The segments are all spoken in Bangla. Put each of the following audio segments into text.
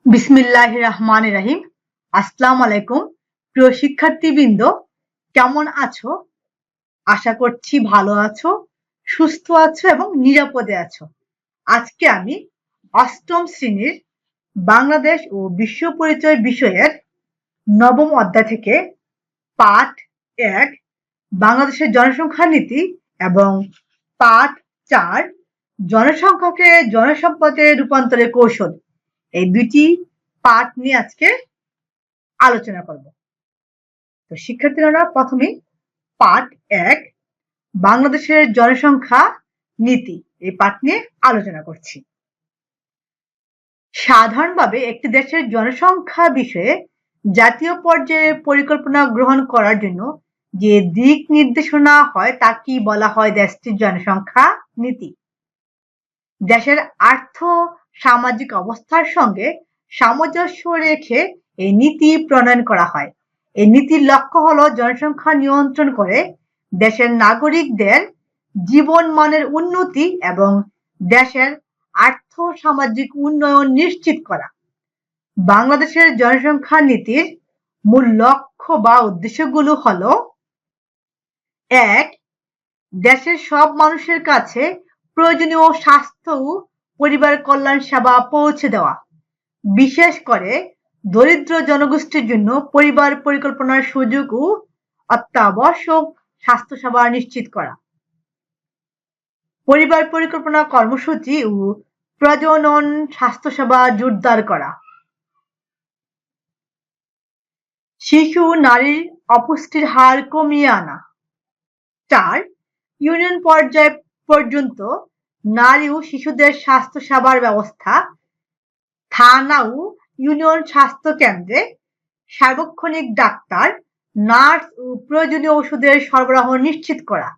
বিসমিল্লাহির রহমানির রহিম। আসসালামু আলাইকুম। প্রিয় শিক্ষার্থীবৃন্দ, কেমন আছো? আশা করছি ভালো আছো, সুস্থ আছো এবং নিরাপদে আছো। আজকে আমি অষ্টম শ্রেণীর বাংলাদেশ ও বিশ্ব পরিচয় বিষয়ের নবম অধ্যায় থেকে পাঠ ১ বাংলাদেশের জনসংখ্যা নীতি এবং পাঠ ৪ জনসংখ্যাকে জনসম্পদে রূপান্তরের কৌশল, এই দুটি পাঠ নিয়ে আজকে আলোচনা করব। তো শিক্ষার্থীরা, প্রথমে পাঠ ১ বাংলাদেশের জনসংখ্যা নীতি, এই পাঠ নিয়ে আলোচনা করছি। সাধারণভাবে একটি দেশের জনসংখ্যা বিষয়ে জাতীয় পর্যায়ে পরিকল্পনা গ্রহণ করার জন্য যে দিক নির্দেশনা হয় তাকে বলা হয় দেশটির জনসংখ্যা নীতি। দেশের আর্থ সামাজিক অবস্থার সঙ্গে সামঞ্জস্য রেখে এই নীতি প্রণয়ন করা হয়। এই নীতির লক্ষ্য হলো জনসংখ্যা নিয়ন্ত্রণ করে দেশের নাগরিকদের জীবন মানের উন্নতি এবং দেশের আর্থ সামাজিক উন্নয়ন নিশ্চিত করা। বাংলাদেশের জনসংখ্যা নীতির মূল লক্ষ্য বা উদ্দেশ্যগুলো হলো: ১. দেশের সব মানুষের কাছে প্রয়োজনীয় স্বাস্থ্য ও পরিবার কল্যাণ সেবা পৌঁছে দেওয়া, বিশেষ করে দরিদ্র জনগোষ্ঠীর জন্য পরিবার পরিকল্পনার সুযোগ ও অত্যাবশ্যক স্বাস্থ্যসেবা নিশ্চিত করা। পরিবার পরিকল্পনা কর্মসূচি ও প্রজনন স্বাস্থ্যসেবা জোরদার করা। শিশু নারীর অপুষ্টির হার কমিয়ে আনা। ৪. ইউনিয়ন পর্যায় পর্যন্ত নারী ও শিশুদের স্বাস্থ্য সেবার ব্যবস্থা, থানা ও ইউনিয়ন স্বাস্থ্য কেন্দ্রে সার্বক্ষণিক ডাক্তার, নার্স ও প্রয়োজনীয় ওষুধের সরবরাহ নিশ্চিত করা।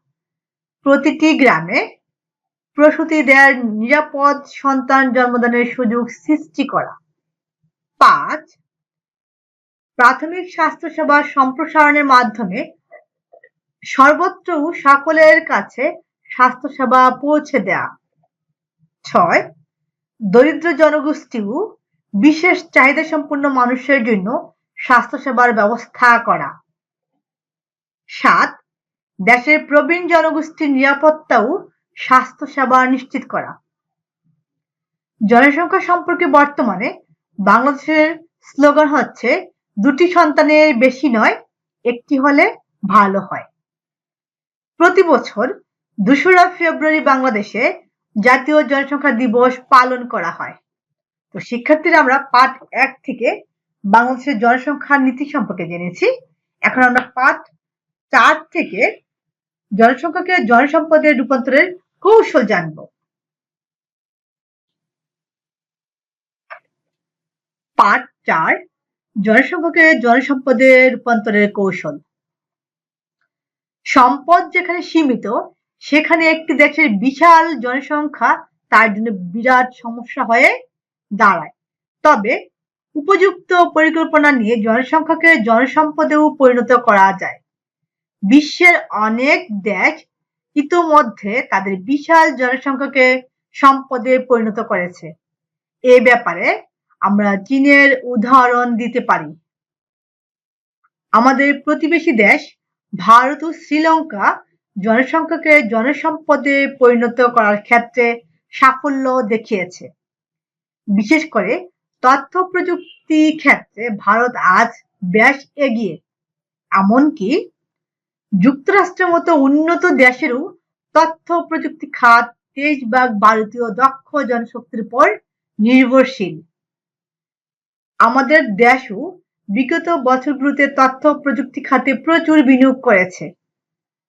প্রতিটি গ্রামে প্রসূতিদের নিরাপদ সন্তান জন্মদানের সুযোগ সৃষ্টি করা। ৫. প্রাথমিক স্বাস্থ্যসেবা সম্প্রসারণের মাধ্যমে সর্বত্র সকলের কাছে স্বাস্থ্যসেবা পৌঁছে দেওয়া। ৬. দরিদ্র জনগোষ্ঠী ও বিশেষ চাহিদা সম্পন্ন মানুষের জন্য স্বাস্থ্যসেবার ব্যবস্থা করা। ৭. দেশের প্রবীণ জনগোষ্ঠীর নিরাপত্তা ও স্বাস্থ্যসেবা নিশ্চিত করা। জনসংখ্যা সম্পর্কে বর্তমানে বাংলাদেশের স্লোগান হচ্ছে, দুটি সন্তানের বেশি নয়, একটি হলে ভালো হয়। প্রতি বছর ২রা ফেব্রুয়ারি বাংলাদেশে জাতীয় জনসংখ্যা দিবস পালন করা হয়। তো শিক্ষার্থীরা, আমরা পাঠ ১ থেকে বাংলাদেশের জনসংখ্যা নীতি সম্পর্কে জেনেছি। এখন আমরা পাঠ ৪ থেকে জনসংখ্যাকে জনসম্পদে রূপান্তরের কৌশল জানব। পাঠ ৪ জনসংখ্যাকে জনসম্পদে রূপান্তরের কৌশল। সম্পদ যেখানে সীমিত, সেখানে একটি দেশের বিশাল জনসংখ্যা তার জন্য বিরাট সমস্যা হয়ে দাঁড়ায়। তবে উপযুক্ত পরিকল্পনা নিয়ে জনসংখ্যাকে জনসম্পদেও পরিণত করা যায়। বিশ্বের অনেক দেশ ইতোমধ্যে তাদের বিশাল জনসংখ্যাকে সম্পদে পরিণত করেছে। এ ব্যাপারে আমরা চীনের উদাহরণ দিতে পারি। আমাদের প্রতিবেশী দেশ ভারত ও শ্রীলঙ্কা জনসংখ্যাকে জনসম্পদে পরিণত করার ক্ষেত্রে সাফল্য দেখিয়েছে। বিশেষ করে তথ্য প্রযুক্তি ক্ষেত্রে ভারত আজ বেশ এগিয়ে। এমনকি যুক্তরাষ্ট্রের মতো উন্নত দেশেরও তথ্য প্রযুক্তি খাত ২৩ ভাগ ভারতীয় দক্ষ জনশক্তির উপর নির্ভরশীল। আমাদের দেশও বিগত বছরগুলোতে তথ্য প্রযুক্তি খাতে প্রচুর বিনিয়োগ করেছে।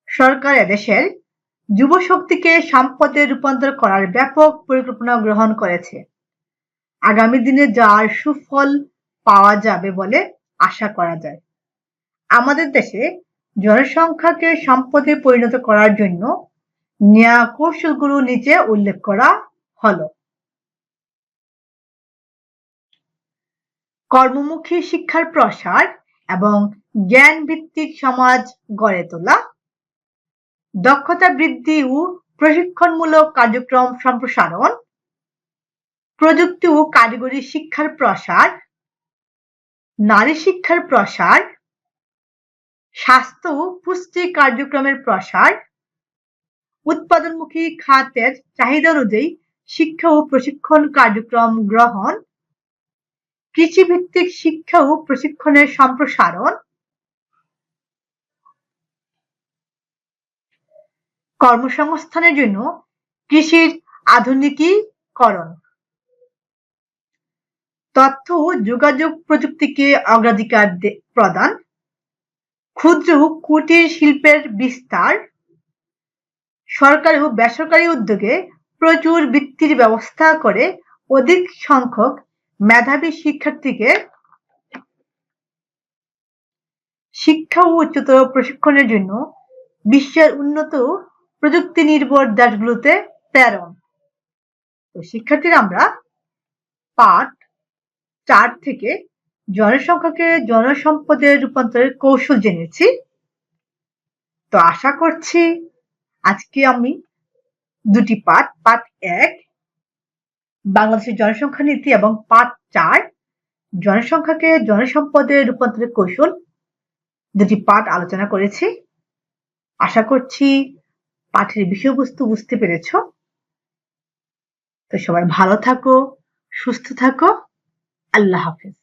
সরকার এদেশের যুবশক্তিকে সম্পদে রূপান্তর করার ব্যাপক পরিকল্পনা গ্রহণ করেছে। আগামী দিনে যার সুফল পাওয়া যাবে বলে আশা করা যায়। আমাদের দেশে জনসংখ্যাকে সম্পদে পরিণত করার জন্য নেয়া কৌশলগুলো নিচে উল্লেখ করা হলো: কর্মমুখী শিক্ষার প্রসার এবং জ্ঞান ভিত্তিক সমাজ গড়ে তোলা, দক্ষতা বৃদ্ধি ও প্রশিক্ষণমূলক কার্যক্রম সম্প্রসারণ, প্রযুক্তি ও কারিগরি শিক্ষার প্রসার, নারী শিক্ষার প্রসার, স্বাস্থ্য ও পুষ্টি কার্যক্রমের প্রসার, উৎপাদনমুখী খাতের চাহিদা অনুযায়ী শিক্ষা ও প্রশিক্ষণ কার্যক্রম গ্রহণ, কৃষিভিত্তিক শিক্ষা ও প্রশিক্ষণের সম্প্রসারণ, কর্মসংস্থানের জন্য কৃষির আধুনিকীকরণ, তথ্য ও যোগাযোগ প্রযুক্তিকে অগ্রাধিকার প্রদান, ক্ষুদ্র ও কুটির শিল্পের বিস্তার, সরকারি ও বেসরকারি উদ্যোগে প্রচুর বৃত্তির ব্যবস্থা করে অধিক সংখ্যক মেধাবী শিক্ষার্থীকে শিক্ষা ও উচ্চতর প্রশিক্ষণের জন্য বিশ্বের উন্নত প্রযুক্তি নির্ভর দেশগুলোতে প্রেরণ। তো শিক্ষার্থীরা আমরা পাঠ 4 থেকে জনসংখ্যাকে জনসম্পদে রূপান্তরের কৌশল জেনেছি। তো আশা করছি আজকে আমি দুটি পাঠ 1 বাংলাদেশের জনসংখ্যা নীতি এবং পাঠ 4 জনসংখ্যাকে জনসম্পদে রূপান্তরের কৌশল দুটি পাঠ আলোচনা করেছি। আশা করছি পাঠের বিষয়বস্তু বুঝতে পেরেছ। তো সবাই ভালো থাকো, সুস্থ থাকো। আল্লাহ হাফেজ।